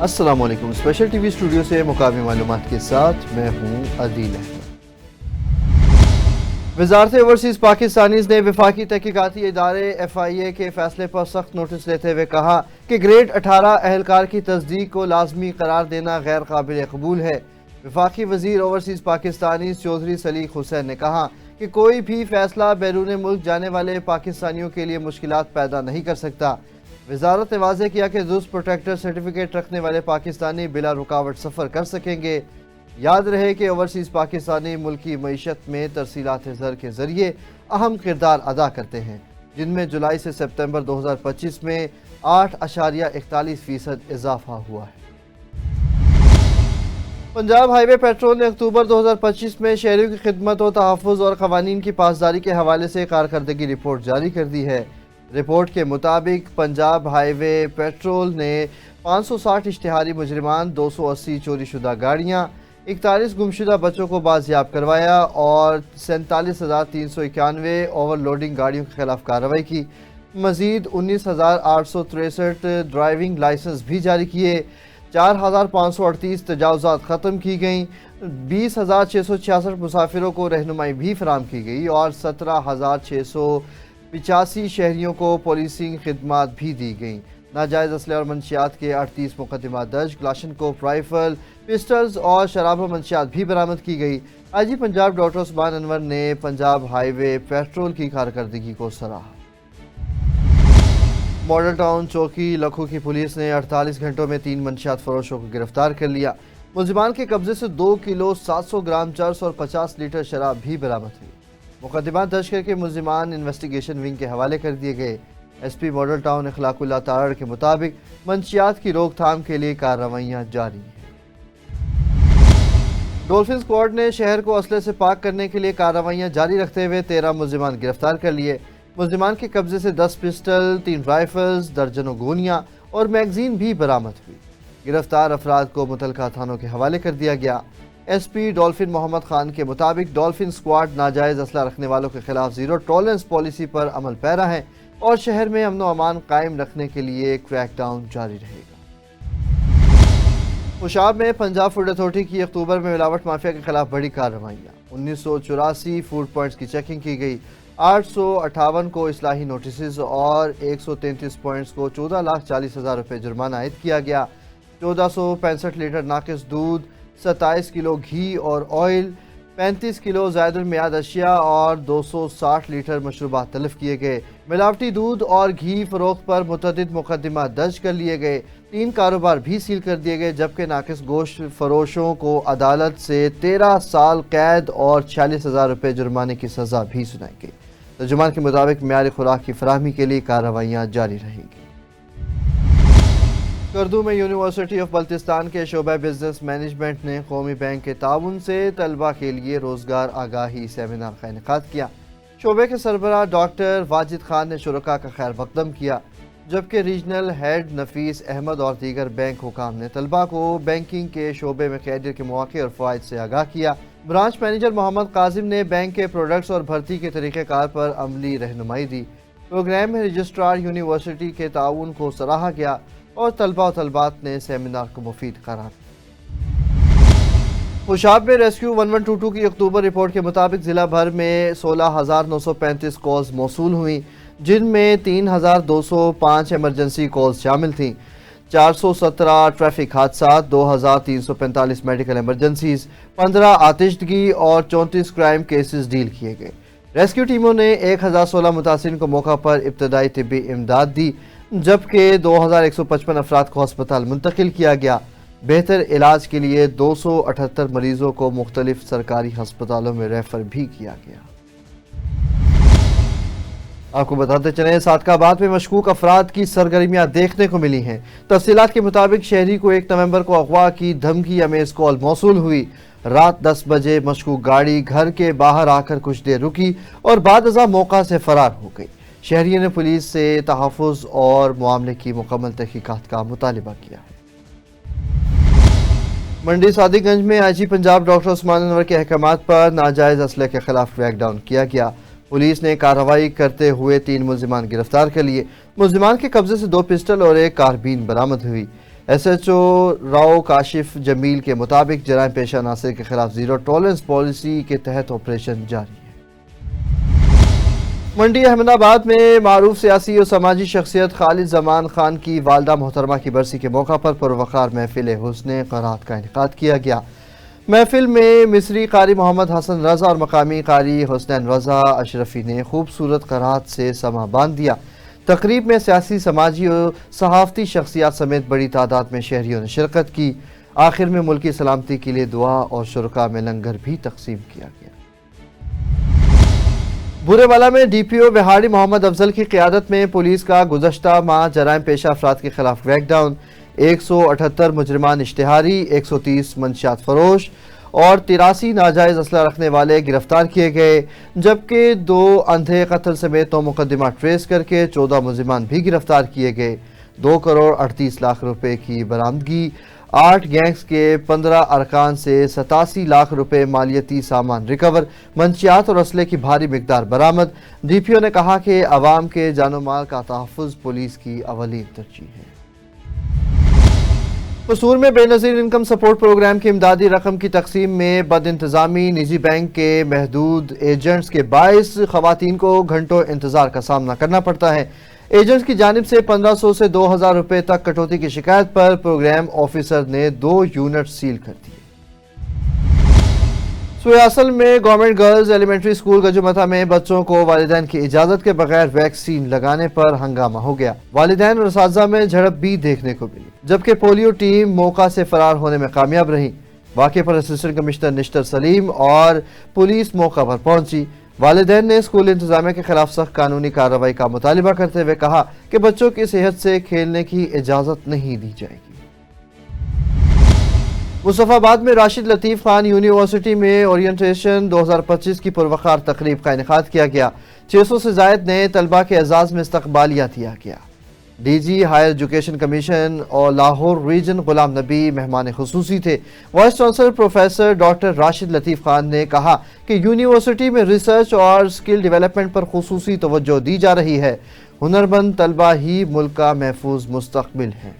السلام علیکم، special T V studio سے مقامی معلومات کے ساتھ میں ہوں عدیل احمد۔ وزارت اوورسیز پاکستانیز نے وفاقی تحقیقاتی ادارے FIA کے فیصلے پر سخت نوٹس لیتے ہوئے کہا کہ گریڈ 18 اہلکار کی تصدیق کو لازمی قرار دینا غیر قابل قبول ہے۔ وفاقی وزیر اوورسیز پاکستانیز چودھری سلیق حسین نے کہا کہ کوئی بھی فیصلہ بیرون ملک جانے والے پاکستانیوں کے لیے مشکلات پیدا نہیں کر سکتا۔ وزارت نے واضح کیا کہ دوست پروٹیکٹر سرٹیفکیٹ رکھنے والے پاکستانی بلا رکاوٹ سفر کر سکیں گے۔ یاد رہے کہ اوورسیز پاکستانی ملکی معیشت میں ترسیلات زر کے ذریعے اہم کردار ادا کرتے ہیں، جن میں جولائی سے سپتمبر 2025 میں 8.41% اضافہ ہوا ہے۔ پنجاب ہائی وے پیٹرول نے اکتوبر 2025 میں شہریوں کی خدمت و تحفظ اور قوانین کی پاسداری کے حوالے سے کارکردگی رپورٹ جاری کر دی ہے۔ رپورٹ کے مطابق پنجاب ہائی وے پیٹرول نے 560 اشتہاری مجرمان، 280 چوری شدہ گاڑیاں، 41 گمشدہ بچوں کو بازیاب کروایا اور 47,391 اوور لوڈنگ گاڑیوں کے خلاف کارروائی کی۔ مزید 19,863 ڈرائیونگ لائسنس بھی جاری کیے، 4,538 تجاوزات ختم کی گئیں، 20,666 مسافروں کو رہنمائی بھی فراہم کی گئی اور 17,685 شہریوں کو پولیسنگ خدمات بھی دی گئیں۔ ناجائز اسلحے اور منشیات کے 38 مقدمات درج، کلاشنکوف رائفل، پسٹلز اور شراب و منشیات بھی برآمد کی گئی۔ IG پنجاب ڈاکٹر عثمان انور نے پنجاب ہائی وے پیٹرول کی کارکردگی کو سراہا۔ ماڈل ٹاؤن چوکی لکھو کی پولیس نے 48 گھنٹوں میں 3 منشیات فروشوں کو گرفتار کر لیا۔ ملزمان کے قبضے سے 2 کلو 700 گرام چرس اور 50 لیٹر شراب بھی برآمد ہوئی۔ مقدمات درج کر کے ملزمان انویسٹیگیشن ونگ کے حوالے کر دیے گئے۔ SP ماڈل ٹاؤن اخلاق اللہ تارڑ کے مطابق منشیات کی روک تھام کے لیے کارروائیاں جاری ہیں۔ ڈولفن اسکواڈ نے شہر کو اسلحے سے پاک کرنے کے لیے کارروائیاں جاری رکھتے ہوئے 13 ملزمان گرفتار کر لیے۔ ملزمان کے قبضے سے 10 پسٹل، 3 رائفلز، درجنوں گولیاں اور میگزین بھی برآمد ہوئی۔ گرفتار افراد کو متعلقہ تھانوں کے حوالے کر دیا گیا۔ SP ڈولفن محمد خان کے مطابق ڈولفن اسکواڈ ناجائز اسلحہ رکھنے والوں کے خلاف زیرو ٹالرنس پالیسی پر عمل پیرا ہے اور شہر میں امن و امان قائم رکھنے کے لیے کریک ڈاؤن جاری رہے گا۔ خوشاب میں پنجاب فوڈ اتھارٹی کی اکتوبر میں ملاوٹ مافیا کے خلاف بڑی کارروائیاں، 1984 فوڈ پوائنٹس کی چیکنگ کی گئی، 858 کو اصلاحی نوٹسز اور 133 پوائنٹس کو 14,40,000 روپے جرمانہ عائد کیا گیا۔ 1465 لیٹر ناقص دودھ، 27 کلو گھی اور آئل، 35 کلو زائد المیعاد اشیاء اور 260 لیٹر مشروبات تلف کیے گئے۔ ملاوٹی دودھ اور گھی فروخت پر متعدد مقدمات درج کر لیے گئے، 3 کاروبار بھی سیل کر دیے گئے، جبکہ ناقص گوشت فروشوں کو عدالت سے 13 سال قید اور 46,000 روپے جرمانے کی سزا بھی سنائی گئی۔ ترجمان کے مطابق معیاری خوراک کی فراہمی کے لیے کارروائیاں جاری رہیں گی۔ اردو میں یونیورسٹی آف بلتستان کے شعبہ بزنس مینجمنٹ نے قومی بینک کے تعاون سے طلبہ کے لیے روزگار آگاہی سیمینار کا انعقاد کیا۔ شعبے کے سربراہ ڈاکٹر واجد خان نے شرکاء کا خیر مقدم کیا، جبکہ ریجنل ہیڈ نفیس احمد اور دیگر بینک حکام نے طلبہ کو بینکنگ کے شعبے میں کیریئر کے مواقع اور فوائد سے آگاہ کیا۔ برانچ مینیجر محمد قاسم نے بینک کے پروڈکٹس اور بھرتی کے طریقہ کار پر عملی رہنمائی دی۔ پروگرام میں رجسٹرار یونیورسٹی کے تعاون کو سراہا گیا اور طلبہ و طالبات نے سیمینار کو مفید قرار دیا۔ خوشاب میں ریسکیو 1122 کی اکتوبر رپورٹ کے مطابق ضلع بھر میں 16,935 کالز موصول ہوئیں، جن میں 3,205 ایمرجنسی کالز شامل تھیں، 417 ٹریفک حادثات، 2,345 میڈیکل ایمرجنسیز، 15 آتشزدگی اور 34 کرائم کیسز ڈیل کیے گئے۔ ریسکیو ٹیموں نے 1,016 متاثرین کو موقع پر ابتدائی طبی امداد دی، جبکہ 2,155 افراد کو ہسپتال منتقل کیا گیا۔ بہتر علاج کے لیے 278 مریضوں کو مختلف سرکاری ہسپتالوں میں ریفر بھی کیا گیا۔ آپ کو بتاتے چلیں، صادق آباد میں مشکوک افراد کی سرگرمیاں دیکھنے کو ملی ہیں۔ تفصیلات کے مطابق شہری کو 1 نومبر کو اغوا کی دھمکی امیز کال موصول ہوئی۔ رات 10 بجے مشکوک گاڑی گھر کے باہر آ کر کچھ دیر رکی اور بعد ازاں موقع سے فرار ہو گئی۔ شہریوں نے پولیس سے تحفظ اور معاملے کی مکمل تحقیقات کا مطالبہ کیا ہے۔ منڈی صادق گنج میں IG پنجاب ڈاکٹر عثمان انور کے احکامات پر ناجائز اسلحے کے خلاف کریک ڈاؤن کیا گیا۔ پولیس نے کارروائی کرتے ہوئے 3 ملزمان گرفتار کر لیے۔ ملزمان کے قبضے سے 2 پسٹل اور 1 کاربین برآمد ہوئی۔ SHO راؤ کاشف جمیل کے مطابق جرائم پیشہ عناصر کے خلاف زیرو ٹالرنس پالیسی کے تحت آپریشن جاری ہے۔ منڈی احمد آباد میں معروف سیاسی اور سماجی شخصیت خالد زمان خان کی والدہ محترمہ کی برسی کے موقع پر پروقار محفل حسن قرات کا انعقاد کیا گیا۔ محفل میں مصری قاری محمد حسن رضا اور مقامی قاری حسنین رضا اشرفی نے خوبصورت قرات سے سما باندھ دیا۔ تقریب میں سیاسی، سماجی اور صحافتی شخصیات سمیت بڑی تعداد میں شہریوں نے شرکت کی۔ آخر میں ملکی سلامتی کے لیے دعا اور شرکاء میں لنگر بھی تقسیم کیا گیا۔ بورے والا میں DPO بہاڑی محمد افضل کی قیادت میں پولیس کا گزشتہ ماہ جرائم پیشہ افراد کے خلاف کریک ڈاؤن، 178 مجرمان اشتہاری، 130 منشیات فروش اور 83 ناجائز اسلحہ رکھنے والے گرفتار کیے گئے، جبکہ 2 اندھے قتل سمیت 9 مقدمات ٹریس کر کے 14 ملزمان بھی گرفتار کیے گئے۔ 2 کروڑ 38 لاکھ روپے کی برآمدگی، 8 گینگز کے 15 ارکان سے 87 لاکھ روپے مالیتی سامان ریکور، منشیات اور اسلحے کی بھاری مقدار برآمد۔ DPO نے کہا کہ عوام کے جان و مال کا تحفظ پولیس کی اولین ترجیح ہے۔ قصور میں بے نظیر انکم سپورٹ پروگرام کی امدادی رقم کی تقسیم میں بد انتظامی، نجی بینک کے محدود ایجنٹس کے باعث خواتین کو گھنٹوں انتظار کا سامنا کرنا پڑتا ہے۔ ایجنٹس کی جانب سے 1500 سے 2000 روپے تک کٹوتی کی شکایت پر پروگرام آفیسر نے 2 یونٹ سیل کر دیے۔ سویاسل میں گورنمنٹ گرلز ایلیمنٹری اسکول گجومتھا میں بچوں کو والدین کی اجازت کے بغیر ویکسین لگانے پر ہنگامہ ہو گیا۔ والدین اور اساتذہ میں جھڑپ بھی دیکھنے کو ملی، جبکہ پولیو ٹیم موقع سے فرار ہونے میں کامیاب رہی۔ واقعے پر اسسٹنٹ کمشنر نشتر سلیم اور پولیس موقع پر پہنچی۔ والدین نے اسکول انتظامیہ کے خلاف سخت قانونی کارروائی کا مطالبہ کرتے ہوئے کہا کہ بچوں کی صحت سے کھیلنے کی اجازت نہیں دی جائے گی۔ مصطفی آباد میں راشد لطیف خان یونیورسٹی میں اورینٹیشن 2025 کی پروقار تقریب کا انعقاد کیا گیا۔ 600 سے زائد نئے طلبہ کے اعزاز میں استقبالیہ دیا گیا۔ DG ہائر ایجوکیشن کمیشن اور لاہور ریجن غلام نبی مہمان خصوصی تھے۔ Vice chancellor professor doctor Rashid Latif Khan نے کہا کہ یونیورسٹی میں ریسرچ اور سکل ڈیولپمنٹ پر خصوصی توجہ دی جا رہی ہے۔ ہنرمند طلبہ ہی ملک کا محفوظ مستقبل ہیں۔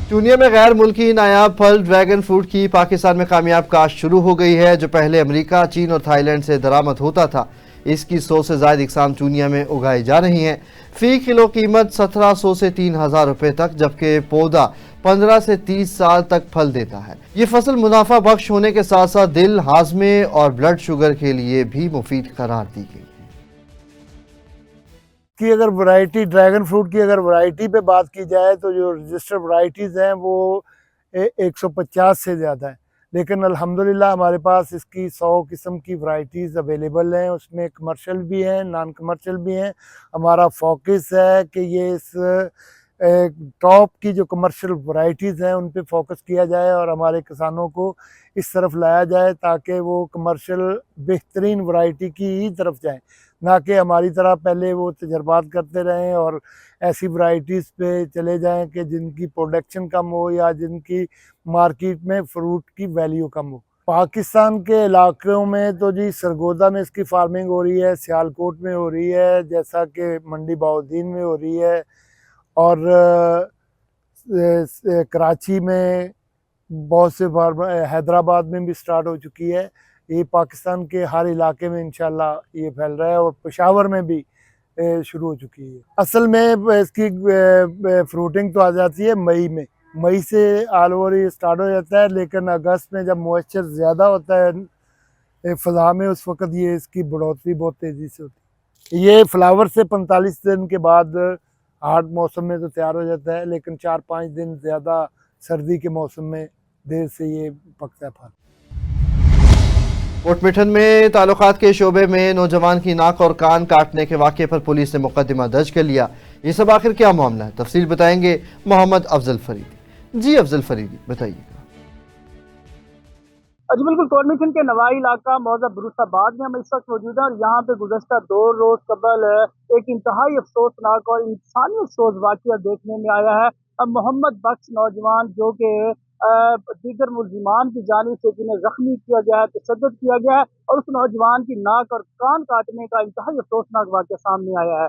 چونیا میں غیر ملکی نایاب پھل ڈریگن فروٹ کی پاکستان میں کامیاب کاشت شروع ہو گئی ہے، جو پہلے امریکہ، چین اور تھائی لینڈ سے درآمد ہوتا تھا۔ اس کی 100 سے زائد اقسام چونیا میں اگائی جا رہی ہیں۔ فی کلو قیمت 1700 سے 3000 روپے تک، جبکہ پودا 15 سے 30 سال تک پھل دیتا ہے۔ یہ فصل منافع بخش ہونے کے ساتھ ساتھ دل، ہاضمے اور بلڈ شوگر کے لیے بھی مفید قرار دی گئی ہے۔ کی اگر ورائٹی ڈریگن فروٹ کی اگر ورائٹی پہ بات کی جائے تو جو رجسٹر ورائٹیز ہیں وہ 150 سے زیادہ ہیں، لیکن الحمدللہ ہمارے پاس اس کی 100 قسم کی ورائٹیز اویلیبل ہیں۔ اس میں کمرشل بھی ہیں، نان کمرشل بھی ہیں۔ ہمارا فوکس ہے کہ یہ اس ٹاپ کی جو کمرشل ورائٹیز ہیں ان پہ فوکس کیا جائے اور ہمارے کسانوں کو اس طرف لایا جائے تاکہ وہ کمرشل بہترین ورائٹی کی ہی طرف جائیں، نہ کہ ہماری طرح پہلے وہ تجربات کرتے رہیں اور ایسی ورائٹیز پہ چلے جائیں کہ جن کی پروڈکشن کم ہو یا جن کی مارکیٹ میں فروٹ کی ویلیو کم ہو۔ پاکستان کے علاقوں میں تو جی سرگودا میں اس کی فارمنگ ہو رہی ہے، سیالکوٹ میں ہو رہی ہے، جیسا کہ منڈی بہاؤالدین میں ہو رہی ہے، اور کراچی میں بہت سے حیدرآباد میں بھی سٹارٹ ہو چکی ہے۔ یہ پاکستان کے ہر علاقے میں انشاءاللہ یہ پھیل رہا ہے اور پشاور میں بھی شروع ہو چکی ہے۔ اصل میں اس کی فروٹنگ تو آ جاتی ہے مئی سے آل اوور یہ سٹارٹ ہو جاتا ہے، لیکن اگست میں جب موئسچر زیادہ ہوتا ہے فضا میں، اس وقت یہ اس کی بڑھوتری بہت تیزی سے ہوتی ہے۔ یہ فلاور سے 45 دن کے بعد ہارڈ موسم میں تو تیار ہو جاتا ہے، لیکن 4-5 دن زیادہ سردی کے موسم میں دیر سے یہ پکتا ہے پھل۔ کوٹ مٹھن میں تعلقات کے شعبے میں نوجوان کی ناک اور کان کاٹنے کے واقعے پر پولیس نے مقدمہ درج کر لیا۔ یہ سب آخر کیا معاملہ ہے، تفصیل بتائیں گے محمد افضل فریدی۔ جی افضل فریدی بتائیے گا۔ جی بالکل، کوٹ مٹھن کے نوائی علاقہ موضع بروس آباد میں ہم اس وقت موجود ہیں اور یہاں پہ گزشتہ 2 روز قبل ایک انتہائی افسوسناک اور انسانی افسوس واقعہ دیکھنے میں آیا ہے۔ محمد بخش نوجوان جو کہ دیگر ملزمان کی جانب سے جنہیں زخمی کیا گیا ہے، تشدد کیا گیا ہے، اور اس نوجوان کی ناک اور کان کاٹنے کا انتہائی افسوسناک واقعہ سامنے آیا ہے۔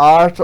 8